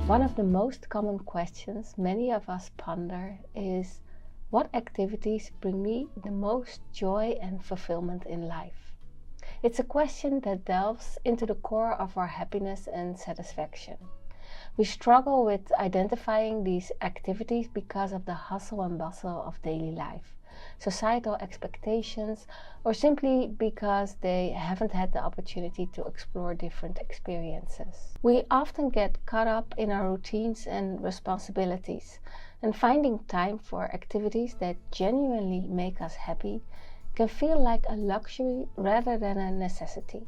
One of the most common questions many of us ponder is, what activities bring me the most joy and fulfillment in life? It's a question that delves into the core of our happiness and satisfaction. We struggle with identifying these activities because of the hustle and bustle of daily life, societal expectations, or simply because they haven't had the opportunity to explore different experiences. We often get caught up in our routines and responsibilities, and finding time for activities that genuinely make us happy can feel like a luxury rather than a necessity.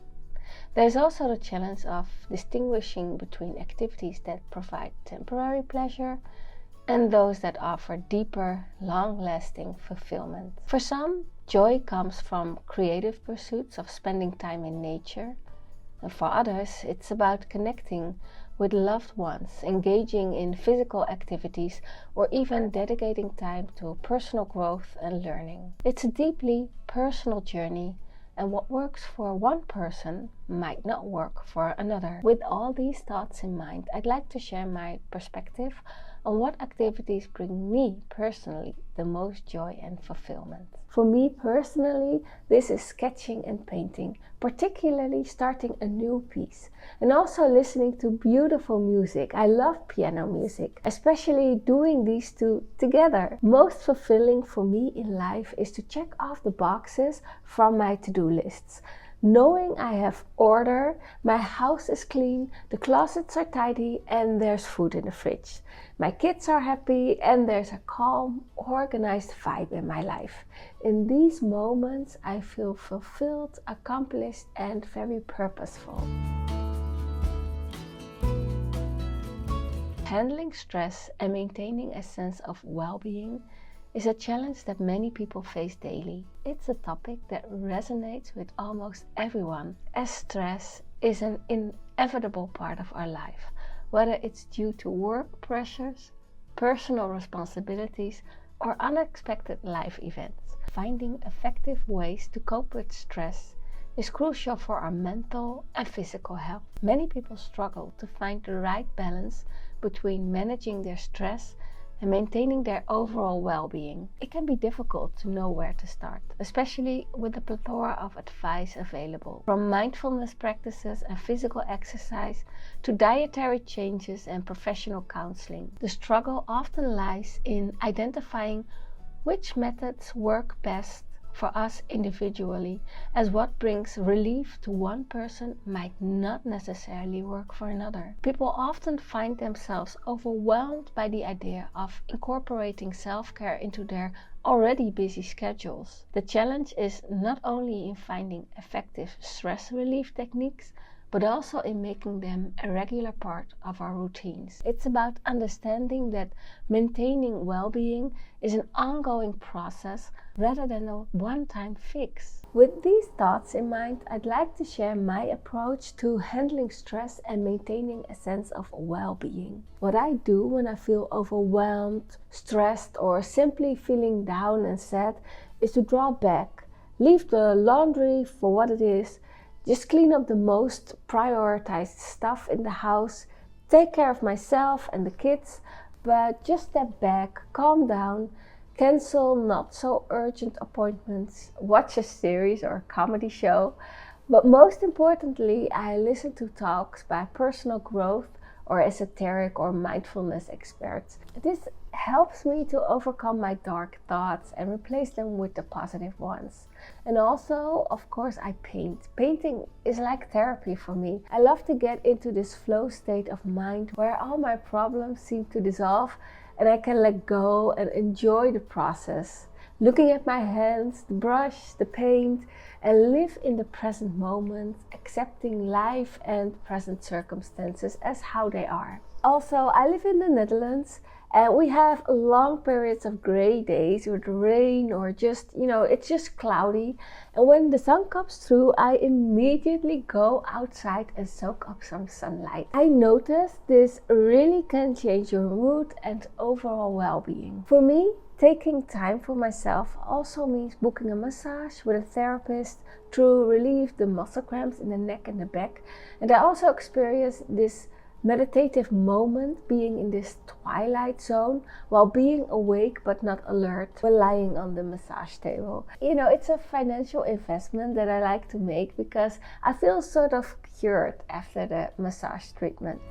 There's also the challenge of distinguishing between activities that provide temporary pleasure and those that offer deeper, long-lasting fulfillment. For some, joy comes from creative pursuits of spending time in nature, and for others, it's about connecting with loved ones, engaging in physical activities, or even dedicating time to personal growth and learning. It's a deeply personal journey, and what works for one person might not work for another. With all these thoughts in mind, I'd like to share my perspective on what activities bring me personally the most joy and fulfillment. For me personally, this is sketching and painting, particularly starting a new piece, and also listening to beautiful music. I love piano music, especially doing these two together. Most fulfilling for me in life is to check off the boxes from my to-do lists. Knowing I have order, my house is clean, the closets are tidy, and there's food in the fridge. My kids are happy, and there's a calm, organized vibe in my life. In these moments, I feel fulfilled, accomplished, and very purposeful. Handling stress and maintaining a sense of well-being is a challenge that many people face daily. It's a topic that resonates with almost everyone, as stress is an inevitable part of our life, whether it's due to work pressures, personal responsibilities, or unexpected life events. Finding effective ways to cope with stress is crucial for our mental and physical health. Many people struggle to find the right balance between managing their stress and maintaining their overall well-being. It can be difficult to know where to start, especially with the plethora of advice available, from mindfulness practices and physical exercise to dietary changes and professional counseling. The struggle often lies in identifying which methods work best for us individually, as what brings relief to one person might not necessarily work for another. People often find themselves overwhelmed by the idea of incorporating self-care into their already busy schedules. The challenge is not only in finding effective stress relief techniques, but also in making them a regular part of our routines. It's about understanding that maintaining well-being is an ongoing process rather than a one-time fix. With these thoughts in mind, I'd like to share my approach to handling stress and maintaining a sense of well-being. What I do when I feel overwhelmed, stressed, or simply feeling down and sad is to draw back, leave the laundry for what it is, just clean up the most prioritized stuff in the house, take care of myself and the kids, but just step back, calm down, cancel not so urgent appointments, watch a series or a comedy show. But most importantly, I listen to talks by personal growth or esoteric or mindfulness experts. This helps me to overcome my dark thoughts and replace them with the positive ones. And also, of course, I paint. Painting is like therapy for me. I love to get into this flow state of mind where all my problems seem to dissolve and I can let go and enjoy the process. Looking at my hands, the brush, the paint, and live in the present moment, accepting life and present circumstances as how they are. Also, I live in the Netherlands, and we have long periods of gray days with rain or just, it's just cloudy. And when the sun comes through, I immediately go outside and soak up some sunlight. I noticed this really can change your mood and overall well-being. For me, taking time for myself also means booking a massage with a therapist to relieve the muscle cramps in the neck and the back. And I also experience this meditative moment, being in this twilight zone while being awake but not alert while lying on the massage table. It's a financial investment that I like to make because I feel sort of cured after the massage treatment.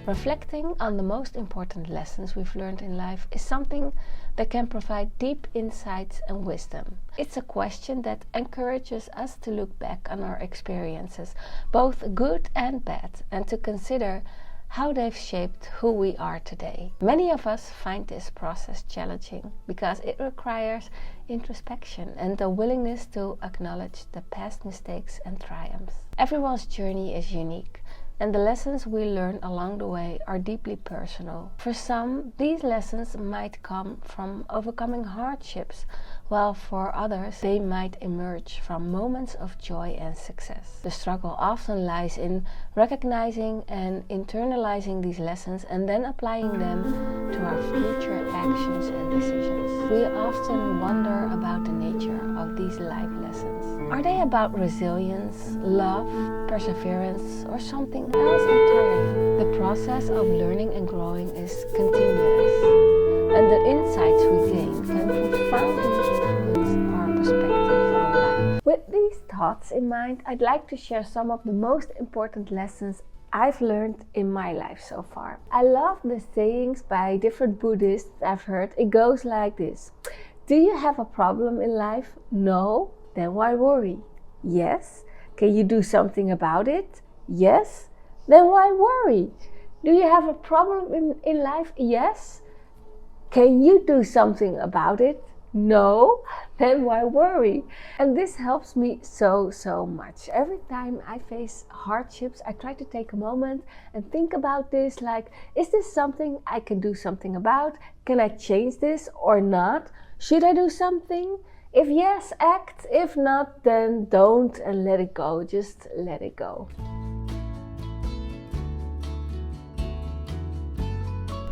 Reflecting on the most important lessons we've learned in life is something that can provide deep insights and wisdom. It's a question that encourages us to look back on our experiences, both good and bad, and to consider how they've shaped who we are today. Many of us find this process challenging because it requires introspection and the willingness to acknowledge the past mistakes and triumphs. Everyone's journey is unique, and the lessons we learn along the way are deeply personal. For some, these lessons might come from overcoming hardships, while for others, they might emerge from moments of joy and success. The struggle often lies in recognizing and internalizing these lessons and then applying them to our future actions and decisions. We often wonder about the nature of these life lessons. Are they about resilience, love, perseverance, or something else entirely? The process of learning and growing is continuous, and the insights we gain can profoundly influence our perspective on life. With these thoughts in mind, I'd like to share some of the most important lessons I've learned in my life so far. I love the sayings by different Buddhists I've heard. It goes like this: do you have a problem in life? No? Then why worry? Yes? Can you do something about it? Yes? Then why worry? Do you have a problem in life? Yes? Can you do something about it? No? Then why worry? And this helps me so much. Every time I face hardships, I try to take a moment and think about this, like, is this something I can do something about? Can I change this or not? Should I do something? If yes, act. If not, then don't and let it go. Just let it go.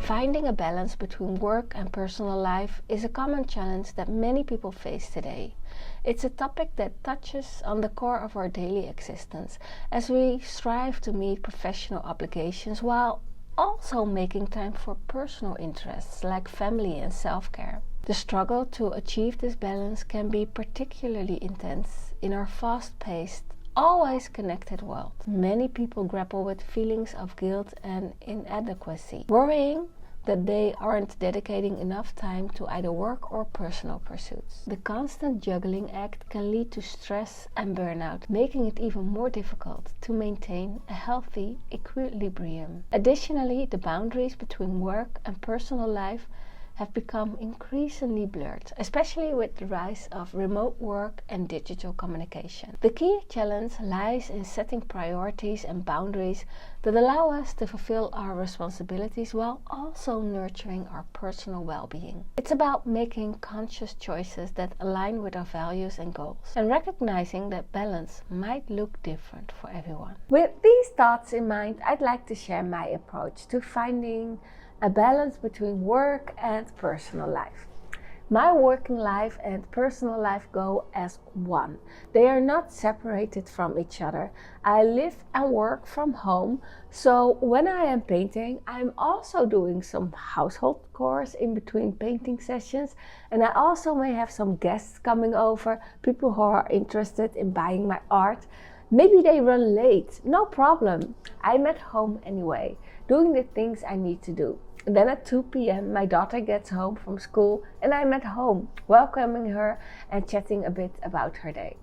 Finding a balance between work and personal life is a common challenge that many people face today. It's a topic that touches on the core of our daily existence as we strive to meet professional obligations while also making time for personal interests like family and self-care. The struggle to achieve this balance can be particularly intense in our fast-paced, always connected world. Many people grapple with feelings of guilt and inadequacy, worrying that they aren't dedicating enough time to either work or personal pursuits. The constant juggling act can lead to stress and burnout, making it even more difficult to maintain a healthy equilibrium. Additionally, the boundaries between work and personal life have become increasingly blurred, especially with the rise of remote work and digital communication. The key challenge lies in setting priorities and boundaries that allow us to fulfill our responsibilities while also nurturing our personal well-being. It's about making conscious choices that align with our values and goals, and recognizing that balance might look different for everyone. With these thoughts in mind, I'd like to share my approach to finding a balance between work and personal life. My working life and personal life go as one. They are not separated from each other. I live and work from home, so when I am painting, I'm also doing some household chores in between painting sessions, and I also may have some guests coming over, people who are interested in buying my art. Maybe they run late, no problem. I'm at home anyway, doing the things I need to do. And then at 2 p.m. my daughter gets home from school and I'm at home, welcoming her and chatting a bit about her day.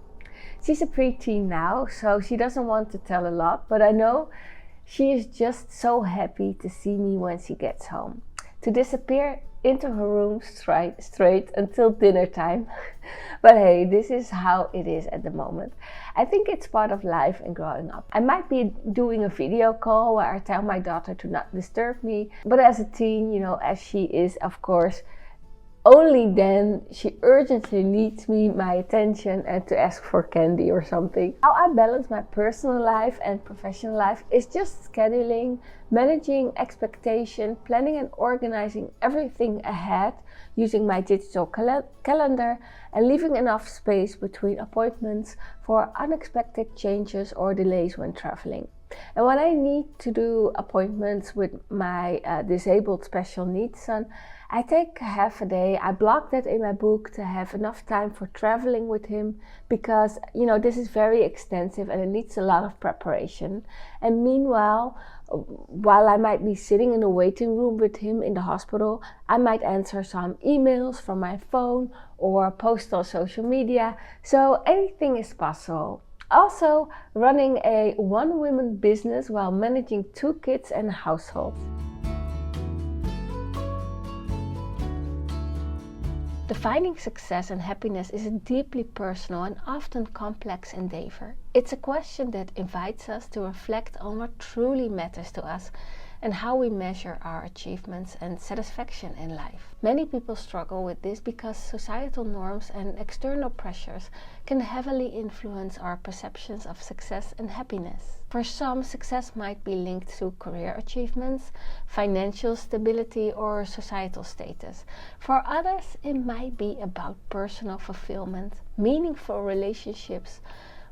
She's a preteen now, so she doesn't want to tell a lot, but I know she is just so happy to see me when she gets home. To disappear into her room straight until dinner time. But hey, this is how it is at the moment. I think it's part of life and growing up. I might be doing a video call where I tell my daughter to not disturb me, but as a teen, as she is, of course, only then she urgently needs my attention and to ask for candy or something. How I balance my personal life and professional life is just scheduling, managing expectation, planning and organizing everything ahead using my digital calendar, and leaving enough space between appointments for unexpected changes or delays when traveling. And when I need to do appointments with my disabled special needs son, I take half a day. I block that in my book to have enough time for traveling with him, because this is very extensive and it needs a lot of preparation. And meanwhile, while I might be sitting in the waiting room with him in the hospital, I might answer some emails from my phone or post on social media. So anything is possible. Also, running a one-woman business while managing 2 kids and a household. Defining success and happiness is a deeply personal and often complex endeavor. It's a question that invites us to reflect on what truly matters to us and how we measure our achievements and satisfaction in life. Many people struggle with this because societal norms and external pressures can heavily influence our perceptions of success and happiness. For some, success might be linked to career achievements, financial stability, or societal status. For others, it might be about personal fulfillment, meaningful relationships,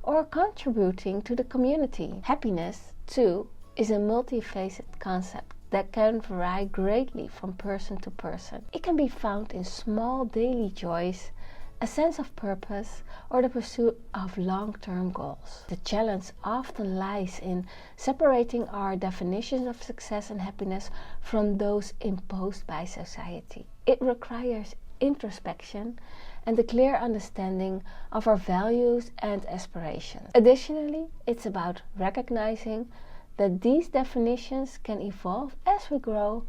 or contributing to the community. Happiness, too, is a multifaceted concept that can vary greatly from person to person. It can be found in small daily joys, a sense of purpose, or the pursuit of long-term goals. The challenge often lies in separating our definitions of success and happiness from those imposed by society. It requires introspection and a clear understanding of our values and aspirations. Additionally, it's about recognizing that these definitions can evolve as we grow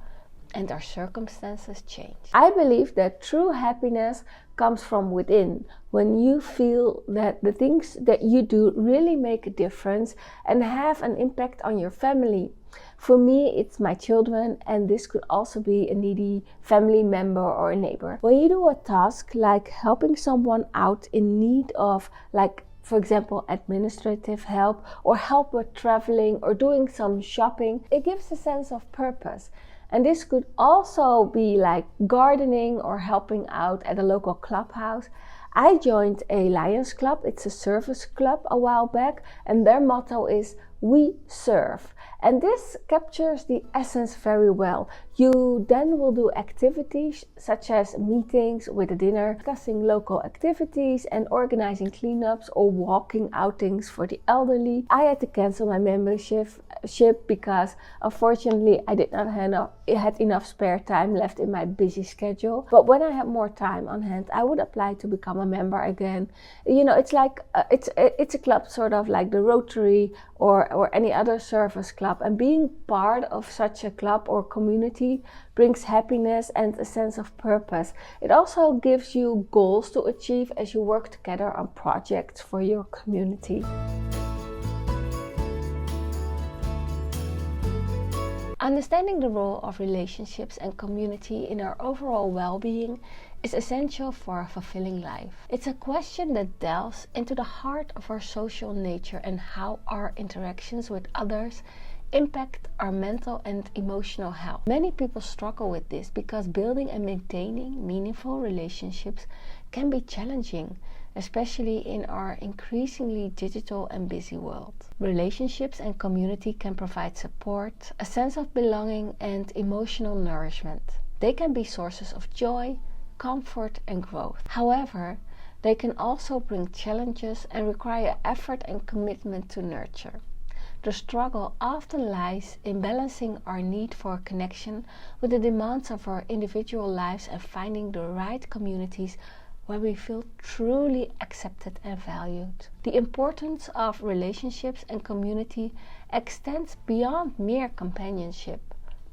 and our circumstances change. I believe that true happiness comes from within, when you feel that the things that you do really make a difference and have an impact on your family. For me, it's my children, and this could also be a needy family member or a neighbor. When you do a task like helping someone out in need of, for example, administrative help, or help with traveling or doing some shopping, it gives a sense of purpose. And this could also be like gardening or helping out at a local clubhouse. I joined a Lions Club, it's a service club a while back, and their motto is "We serve." And this captures the essence very well. You then will do activities such as meetings with a dinner, discussing local activities and organizing cleanups or walking outings for the elderly. I had to cancel my membership because unfortunately I did not have enough spare time left in my busy schedule. But when I had more time on hand, I would apply to become a member again. It's like it's a club sort of like the Rotary or any other service club, and being part of such a club or community brings happiness and a sense of purpose. It also gives you goals to achieve as you work together on projects for your community. Understanding the role of relationships and community in our overall well-being is essential for a fulfilling life. It's a question that delves into the heart of our social nature and how our interactions with others impact our mental and emotional health. Many people struggle with this because building and maintaining meaningful relationships can be challenging, especially in our increasingly digital and busy world. Relationships and community can provide support, a sense of belonging, and emotional nourishment. They can be sources of joy, comfort, and growth. However, they can also bring challenges and require effort and commitment to nurture. The struggle often lies in balancing our need for connection with the demands of our individual lives and finding the right communities where we feel truly accepted and valued. The importance of relationships and community extends beyond mere companionship.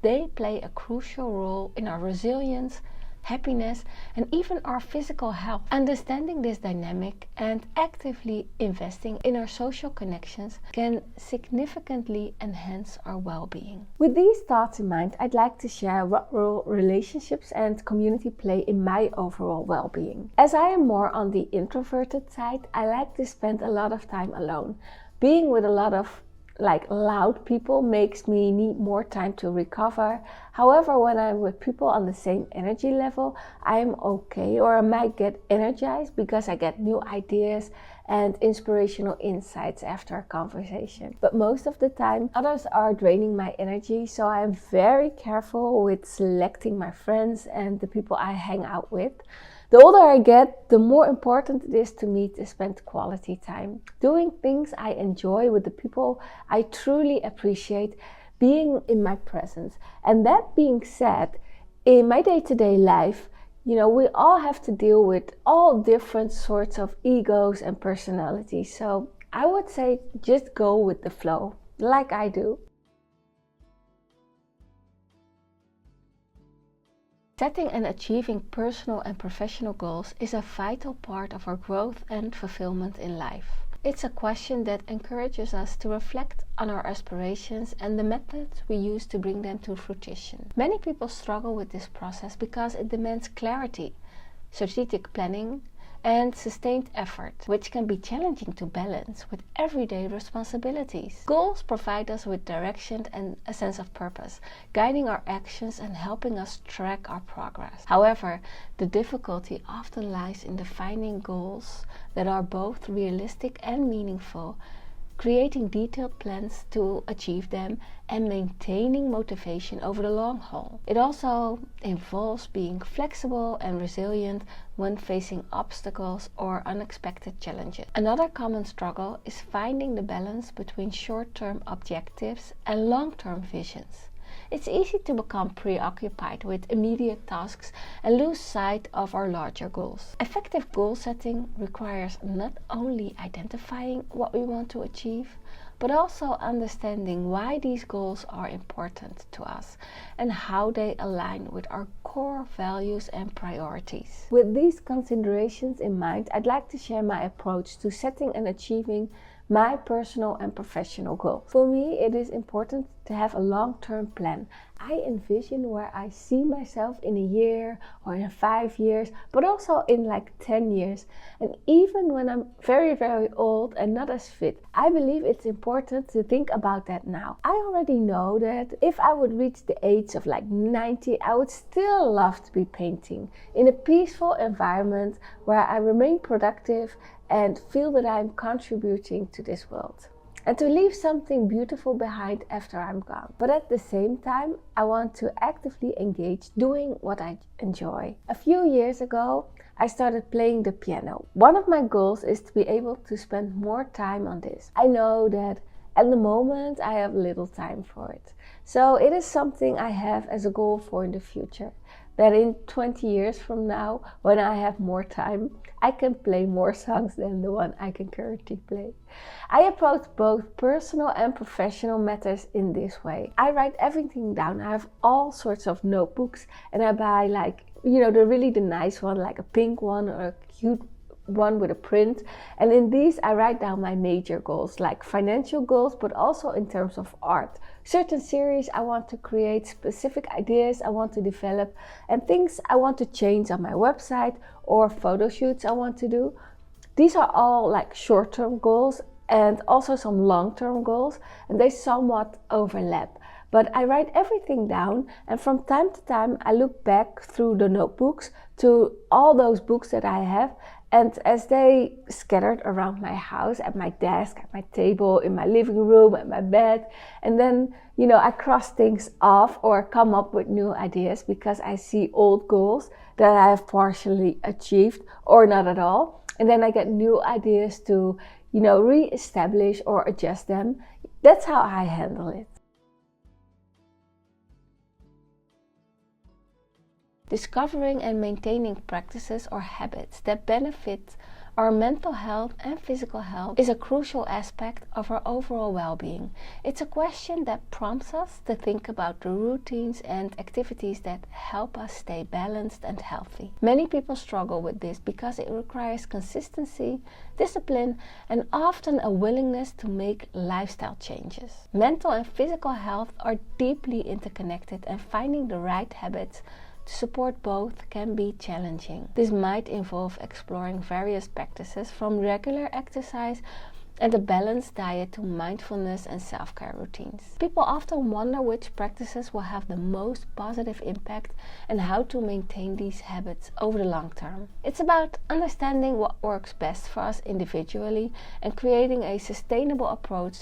They play a crucial role in our resilience, happiness, and even our physical health. Understanding this dynamic and actively investing in our social connections can significantly enhance our well-being. With these thoughts in mind, I'd like to share what role relationships and community play in my overall well-being. As I am more on the introverted side, I like to spend a lot of time alone. Being with a lot of loud people makes me need more time to recover. However, when I'm with people on the same energy level, I'm okay, or I might get energized because I get new ideas and inspirational insights after a conversation. But most of the time, others are draining my energy, so I'm very careful with selecting my friends and the people I hang out with. The older I get, the more important it is to me to spend quality time, doing things I enjoy with the people I truly appreciate, being in my presence. And that being said, in my day-to-day life, we all have to deal with all different sorts of egos and personalities. So I would say just go with the flow, like I do. Setting and achieving personal and professional goals is a vital part of our growth and fulfillment in life. It's a question that encourages us to reflect on our aspirations and the methods we use to bring them to fruition. Many people struggle with this process because it demands clarity, strategic planning, and sustained effort, which can be challenging to balance with everyday responsibilities. Goals provide us with direction and a sense of purpose, guiding our actions and helping us track our progress. However, the difficulty often lies in defining goals that are both realistic and meaningful, creating detailed plans to achieve them, and maintaining motivation over the long haul. It also involves being flexible and resilient when facing obstacles or unexpected challenges. Another common struggle is finding the balance between short-term objectives and long-term visions. It's easy to become preoccupied with immediate tasks and lose sight of our larger goals. Effective goal setting requires not only identifying what we want to achieve, but also understanding why these goals are important to us and how they align with our core values and priorities. With these considerations in mind, I'd like to share my approach to setting and achieving my personal and professional goals. For me, it is important to have a long-term plan. I envision where I see myself in a year or in 5 years, but also in 10 years. And even when I'm very, very old and not as fit, I believe it's important to think about that now. I already know that if I would reach the age of 90, I would still love to be painting in a peaceful environment where I remain productive and feel that I'm contributing to this world, and to leave something beautiful behind after I'm gone. But at the same time, I want to actively engage doing what I enjoy. A few years ago, I started playing the piano. One of my goals is to be able to spend more time on this. I know that at the moment I have little time for it. So it is something I have as a goal for in the future. That in 20 years from now, when I have more time, I can play more songs than the one I can currently play. I approach both personal and professional matters in this way. I write everything down. I have all sorts of notebooks, and I buy the nice one, like a pink one or a cute one with a print. And in these I write down my major goals, like financial goals, but also in terms of art. Certain series I want to create, specific ideas I want to develop, and things I want to change on my website or photo shoots I want to do. These are all short-term goals and also some long-term goals, and they somewhat overlap. But I write everything down, and from time to time I look back through the notebooks to all those books that I have, and as they scattered around my house, at my desk, at my table, in my living room, at my bed, and then I cross things off or come up with new ideas because I see old goals that I have partially achieved or not at all, and then I get new ideas to re-establish or adjust them. That's how I handle it. Discovering and maintaining practices or habits that benefit Our mental health and physical health is a crucial aspect of our overall well-being. It's a question that prompts us to think about the routines and activities that help us stay balanced and healthy. Many people struggle with this because it requires consistency, discipline, and often a willingness to make lifestyle changes. Mental and physical health are deeply interconnected, and finding the right habits to support both can be challenging. This might involve exploring various practices from regular exercise and a balanced diet to mindfulness and self-care routines. People often wonder which practices will have the most positive impact and how to maintain these habits over the long term. It's about understanding what works best for us individually and creating a sustainable approach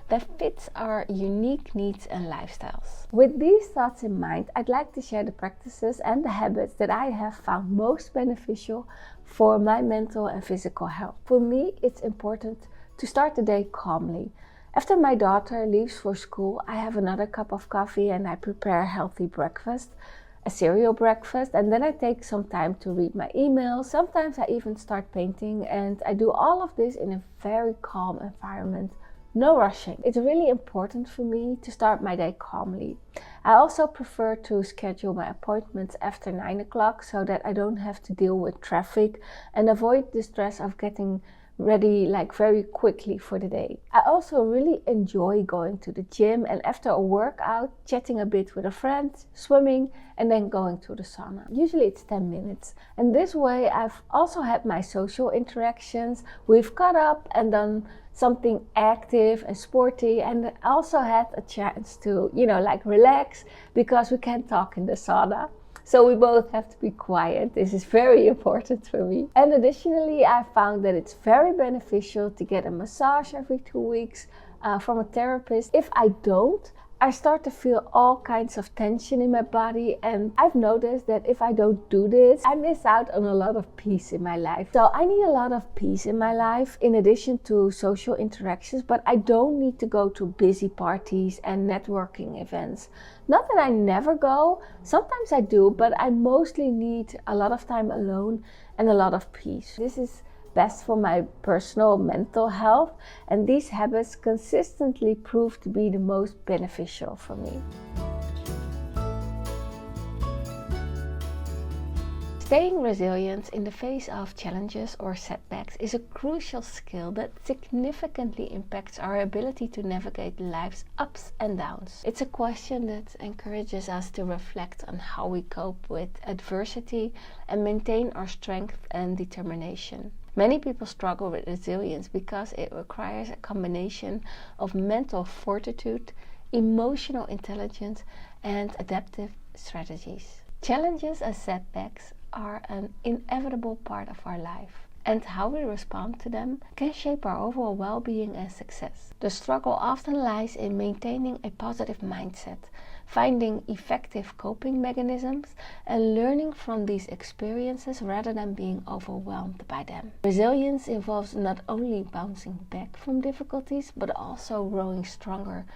that fits our unique needs and lifestyles. With these thoughts in mind, I'd like to share the practices and the habits that I have found most beneficial for my mental and physical health. For me, it's important to start the day calmly. After my daughter leaves for school, I have another cup of coffee and I prepare a healthy breakfast, a cereal breakfast, and then I take some time to read my emails. Sometimes I even start painting, and I do all of this in a very calm environment. No rushing. It's really important for me to start my day calmly. I also prefer to schedule my appointments after 9 o'clock so that I don't have to deal with traffic and avoid the stress of getting ready very quickly for the day. I also really enjoy going to the gym and after a workout, chatting a bit with a friend, swimming, and then going to the sauna. Usually it's 10 minutes. And this way I've also had my social interactions. We've caught up and done something active and sporty, and also had a chance to, relax because we can't talk in the sauna. So we both have to be quiet. This is very important for me. And additionally, I found that it's very beneficial to get a massage every 2 weeks from a therapist. If I don't, I start to feel all kinds of tension in my body, and I've noticed that if I don't do this, I miss out on a lot of peace in my life. So I need a lot of peace in my life in addition to social interactions, but I don't need to go to busy parties and networking events. Not that I never go, sometimes I do, but I mostly need a lot of time alone and a lot of peace. This is best for my personal mental health, and these habits consistently prove to be the most beneficial for me. Staying resilient in the face of challenges or setbacks is a crucial skill that significantly impacts our ability to navigate life's ups and downs. It's a question that encourages us to reflect on how we cope with adversity and maintain our strength and determination. Many people struggle with resilience because it requires a combination of mental fortitude, emotional intelligence, and adaptive strategies. Challenges and setbacks are an inevitable part of our life, and how we respond to them can shape our overall well-being and success. The struggle often lies in maintaining a positive mindset, finding effective coping mechanisms, and learning from these experiences rather than being overwhelmed by them. Resilience involves not only bouncing back from difficulties, but also growing stronger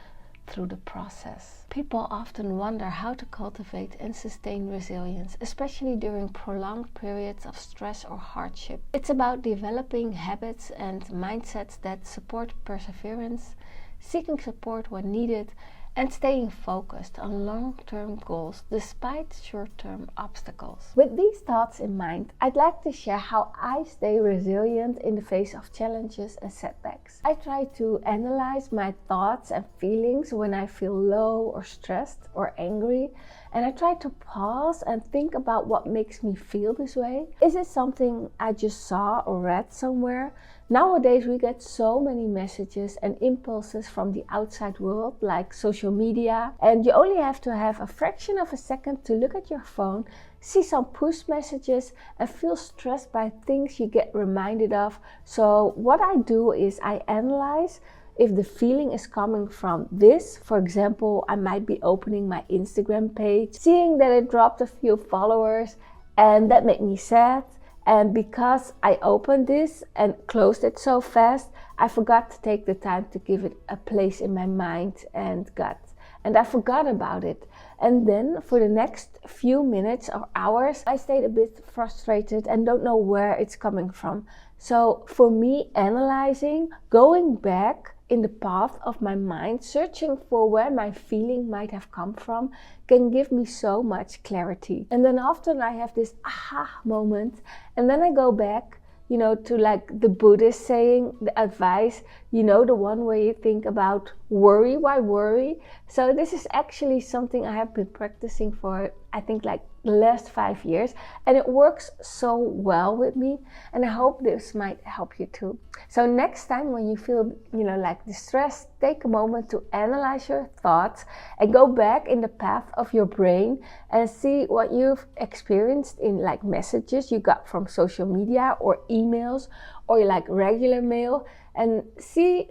through the process. People often wonder how to cultivate and sustain resilience, especially during prolonged periods of stress or hardship. It's about developing habits and mindsets that support perseverance, seeking support when needed, and staying focused on long-term goals despite short-term obstacles. With these thoughts in mind, I'd like to share how I stay resilient in the face of challenges and setbacks. I try to analyze my thoughts and feelings when I feel low or stressed or angry, and I try to pause and think about what makes me feel this way. Is it something I just saw or read somewhere? Nowadays we get so many messages and impulses from the outside world, like social media, and you only have to have a fraction of a second to look at your phone, see some push messages, and feel stressed by things you get reminded of. So what I do is I analyze if the feeling is coming from this. For example, I might be opening my Instagram page, seeing that it dropped a few followers, and that made me sad. And because I opened this and closed it so fast, I forgot to take the time to give it a place in my mind and gut. And I forgot about it. And then for the next few minutes or hours, I stayed a bit frustrated and don't know where it's coming from. So for me, analyzing, going back in the path of my mind, searching for where my feeling might have come from, can give me so much clarity. And then often I have this aha moment, and then I go back, to like the Buddhist saying, the advice, the one where you think about worry, why worry? So this is actually something I have been practicing for, I think, like the last 5 years, and it works so well with me, and I hope this might help you too. So next time when you feel, like distressed, take a moment to analyze your thoughts and go back in the path of your brain and see what you've experienced in like messages you got from social media or emails or like regular mail, and see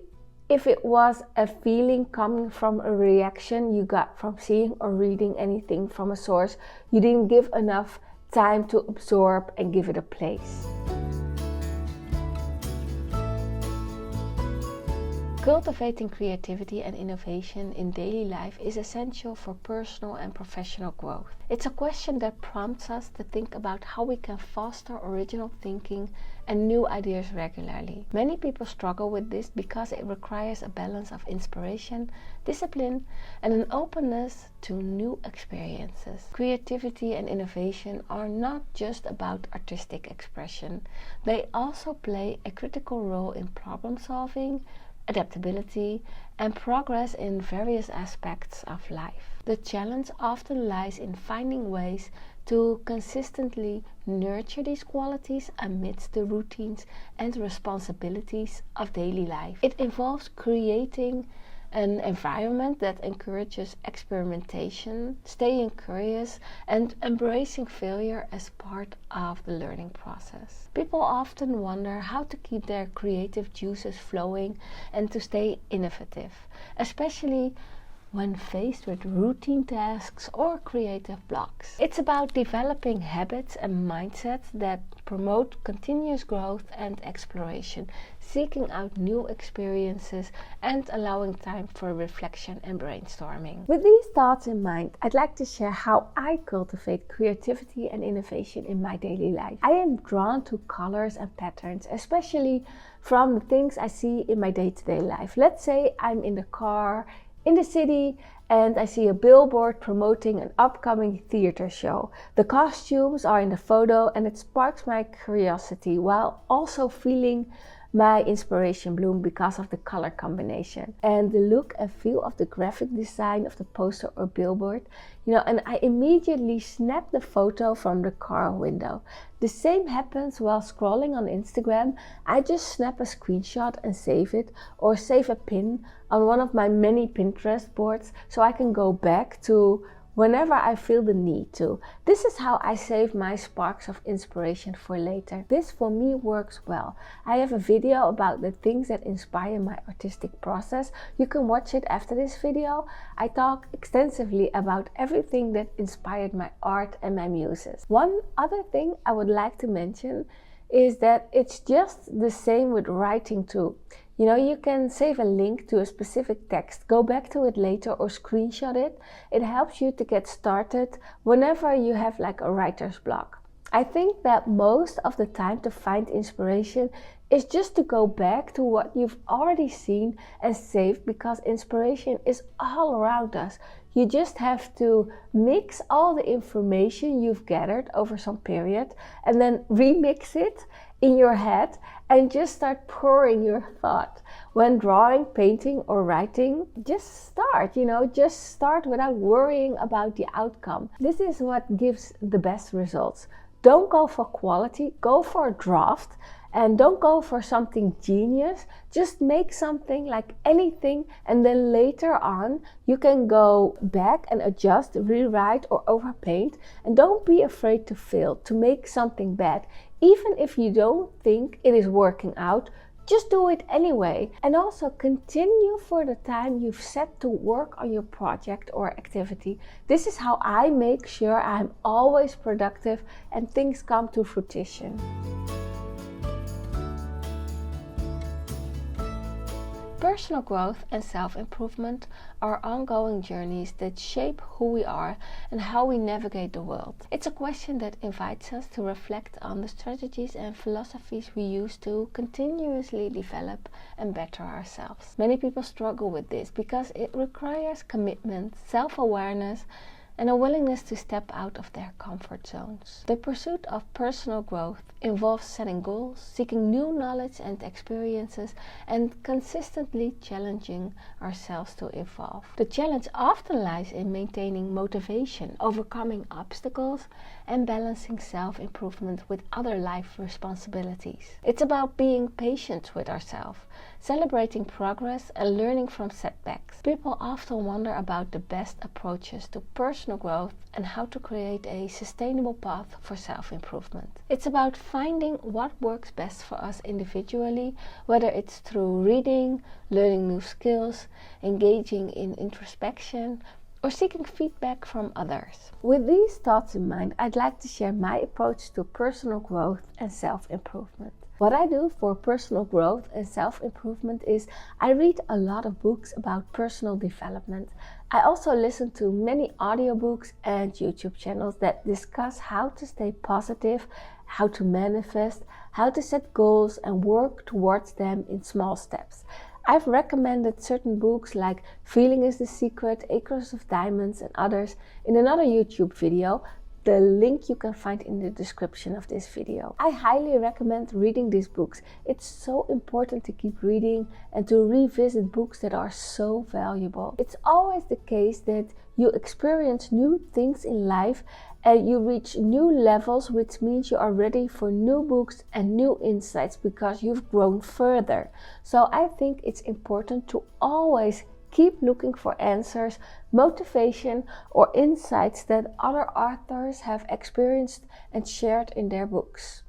if it was a feeling coming from a reaction you got from seeing or reading anything from a source you didn't give enough time to absorb and give it a place. Cultivating creativity and innovation in daily life is essential for personal and professional growth. It's a question that prompts us to think about how we can foster original thinking and new ideas regularly. Many people struggle with this because it requires a balance of inspiration, discipline, and an openness to new experiences. Creativity and innovation are not just about artistic expression. They also play a critical role in problem solving, adaptability, and progress in various aspects of life. The challenge often lies in finding ways to consistently nurture these qualities amidst the routines and responsibilities of daily life. It involves creating an environment that encourages experimentation, staying curious, and embracing failure as part of the learning process. People often wonder how to keep their creative juices flowing and to stay innovative, especially when faced with routine tasks or creative blocks. It's about developing habits and mindsets that promote continuous growth and exploration, seeking out new experiences, and allowing time for reflection and brainstorming. With these thoughts in mind, I'd like to share how I cultivate creativity and innovation in my daily life. I am drawn to colors and patterns, especially from the things I see in my day-to-day life. Let's say I'm in the car, in the city, and I see a billboard promoting an upcoming theater show. The costumes are in the photo and it sparks my curiosity while also feeling my inspiration bloom because of the color combination and the look and feel of the graphic design of the poster or billboard, and I immediately snap the photo from the car window. The same happens while scrolling on Instagram. I just snap a screenshot and save it, or save a pin on one of my many Pinterest boards so I can go back to whenever I feel the need to. This is how I save my sparks of inspiration for later. This for me works well. I have a video about the things that inspire my artistic process. You can watch it after this video. I talk extensively about everything that inspired my art and my muses. One other thing I would like to mention is that it's just the same with writing too. You can save a link to a specific text, go back to it later or screenshot it. It helps you to get started whenever you have like a writer's block. I think that most of the time to find inspiration is just to go back to what you've already seen and saved, because inspiration is all around us. You just have to mix all the information you've gathered over some period and then remix it in your head and just start pouring your thought. When drawing, painting, or writing, just start without worrying about the outcome. This is what gives the best results. Don't go for quality, go for a draft, and don't go for something genius. Just make something like anything, and then later on you can go back and adjust, rewrite, or overpaint. And don't be afraid to fail, to make something bad. Even if you don't think it is working out, just do it anyway. And also continue for the time you've set to work on your project or activity. This is how I make sure I'm always productive and things come to fruition. Personal growth and self-improvement are ongoing journeys that shape who we are and how we navigate the world. It's a question that invites us to reflect on the strategies and philosophies we use to continuously develop and better ourselves. Many people struggle with this because it requires commitment, self-awareness, and a willingness to step out of their comfort zones. The pursuit of personal growth involves setting goals, seeking new knowledge and experiences, and consistently challenging ourselves to evolve. The challenge often lies in maintaining motivation, overcoming obstacles, and balancing self-improvement with other life responsibilities. It's about being patient with ourselves, celebrating progress, and learning from setbacks. People often wonder about the best approaches to personal growth and how to create a sustainable path for self-improvement. It's about finding what works best for us individually, whether it's through reading, learning new skills, engaging in introspection, or seeking feedback from others. With these thoughts in mind, I'd like to share my approach to personal growth and self-improvement. What I do for personal growth and self-improvement is I read a lot of books about personal development. I also listen to many audiobooks and YouTube channels that discuss how to stay positive, how to manifest, how to set goals and work towards them in small steps. I've recommended certain books like Feeling is the Secret, Acres of Diamonds, and others in another YouTube video. The link you can find in the description of this video. I highly recommend reading these books. It's so important to keep reading and to revisit books that are so valuable. It's always the case that you experience new things in life and you reach new levels, which means you are ready for new books and new insights because you've grown further. So I think it's important to always keep looking for answers, motivation, or insights that other authors have experienced and shared in their books.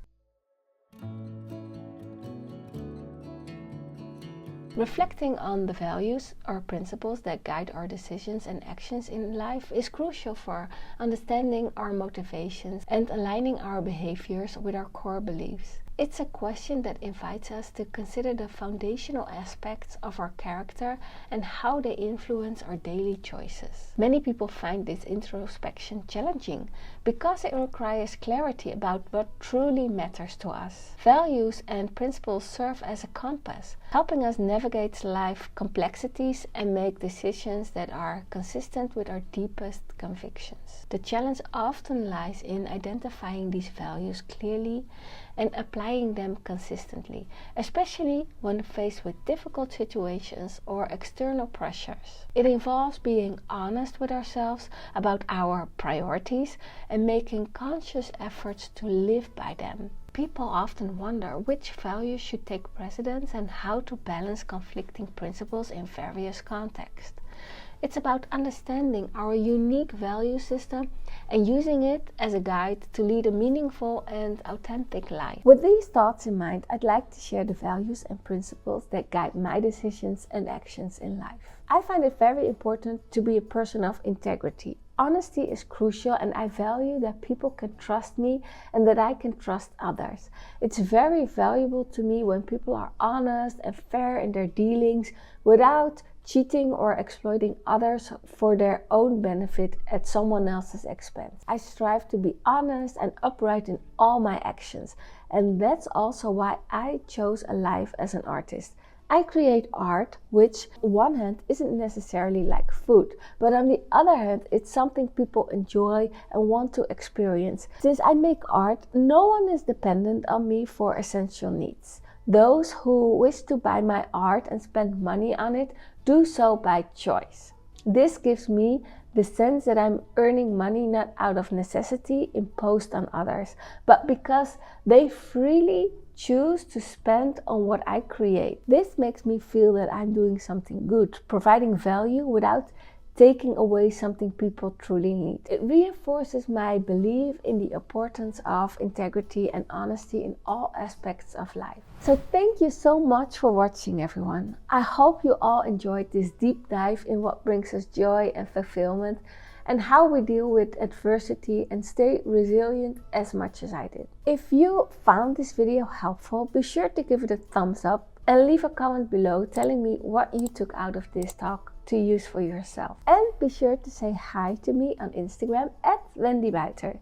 Reflecting on the values or principles that guide our decisions and actions in life is crucial for understanding our motivations and aligning our behaviors with our core beliefs. It's a question that invites us to consider the foundational aspects of our character and how they influence our daily choices. Many people find this introspection challenging because it requires clarity about what truly matters to us. Values and principles serve as a compass, helping us navigate life's complexities and make decisions that are consistent with our deepest convictions. The challenge often lies in identifying these values clearly and applying them consistently, especially when faced with difficult situations or external pressures. It involves being honest with ourselves about our priorities and making conscious efforts to live by them. People often wonder which values should take precedence and how to balance conflicting principles in various contexts. It's about understanding our unique value system and using it as a guide to lead a meaningful and authentic life. With these thoughts in mind, I'd like to share the values and principles that guide my decisions and actions in life. I find it very important to be a person of integrity. Honesty is crucial, and I value that people can trust me and that I can trust others. It's very valuable to me when people are honest and fair in their dealings without cheating or exploiting others for their own benefit at someone else's expense. I strive to be honest and upright in all my actions, and that's also why I chose a life as an artist. I create art, which on one hand isn't necessarily like food, but on the other hand it's something people enjoy and want to experience. Since I make art, no one is dependent on me for essential needs. Those who wish to buy my art and spend money on it do so by choice. This gives me the sense that I'm earning money not out of necessity imposed on others, but because they freely choose to spend on what I create. This makes me feel that I'm doing something good, providing value without taking away something people truly need. It reinforces my belief in the importance of integrity and honesty in all aspects of life. So thank you so much for watching, everyone. I hope you all enjoyed this deep dive in what brings us joy and fulfillment and how we deal with adversity and stay resilient as much as I did. If you found this video helpful, be sure to give it a thumbs up And leave a comment below telling me what you took out of this talk to use for yourself. And be sure to say hi to me on Instagram at Wendy Buiter.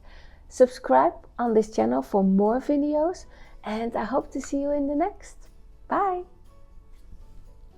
Subscribe on this channel for more videos, and I hope to see you in the next. Bye!